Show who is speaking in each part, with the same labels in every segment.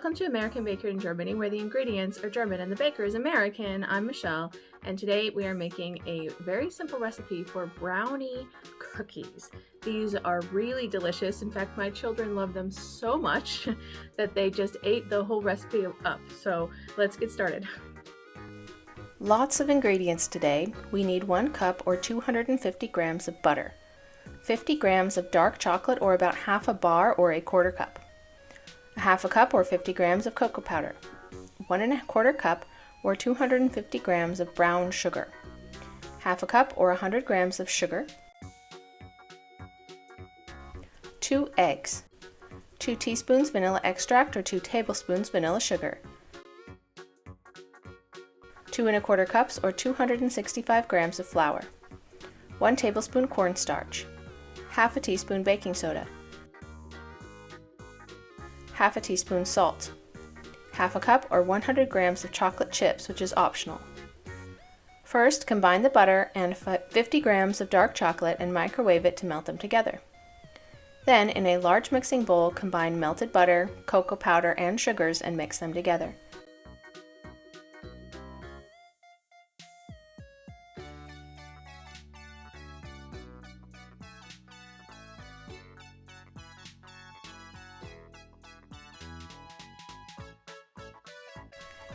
Speaker 1: Welcome to American Baker in Germany, where the ingredients are German and the baker is American. I'm Michelle, and today we are making a very simple recipe for brownie cookies. These are really delicious. In fact, my children love them so much that they just ate the whole recipe up. So let's get started.
Speaker 2: Lots of ingredients today. We need 1 cup or 250 grams of butter, 50 grams of dark chocolate or about half a bar or a quarter cup, a half a cup or 50 grams of cocoa powder, 1 1/4 cup or 250 grams of brown sugar, half a cup or 100 grams of sugar, 2 eggs, 2 teaspoons vanilla extract or 2 tablespoons vanilla sugar, 2 1/4 cups or 265 grams of flour, 1 tablespoon cornstarch, half a teaspoon baking soda, half a teaspoon salt, half a cup or 100 grams of chocolate chips, which is optional. First, combine the butter and 50 grams of dark chocolate and microwave it to melt them together. Then, in a large mixing bowl, combine melted butter, cocoa powder, and sugars and mix them together.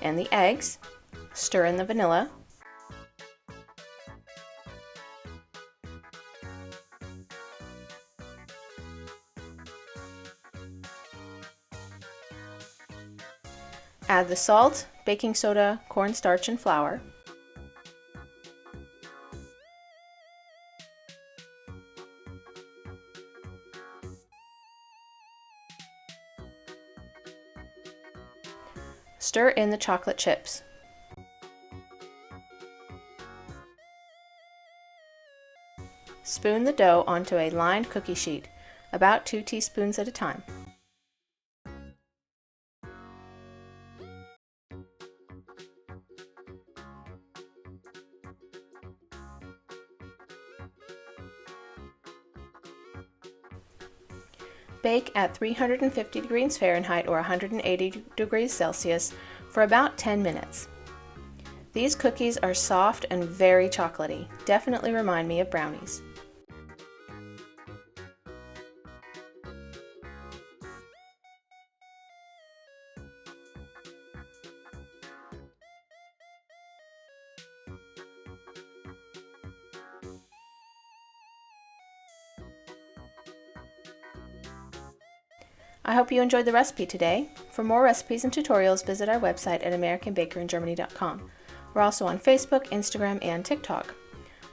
Speaker 2: And the eggs, stir in the vanilla, add the salt, baking soda, cornstarch, and flour. Stir in the chocolate chips. Spoon the dough onto a lined cookie sheet, about 2 teaspoons at a time. Bake at 350 degrees Fahrenheit or 180 degrees Celsius for about 10 minutes. These cookies are soft and very chocolatey. Definitely remind me of brownies. I hope you enjoyed the recipe today. For more recipes and tutorials, visit our website at americanbakeringermany.com. We're also on Facebook, Instagram, and TikTok.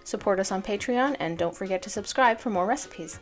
Speaker 2: Support us on Patreon, and don't forget to subscribe for more recipes.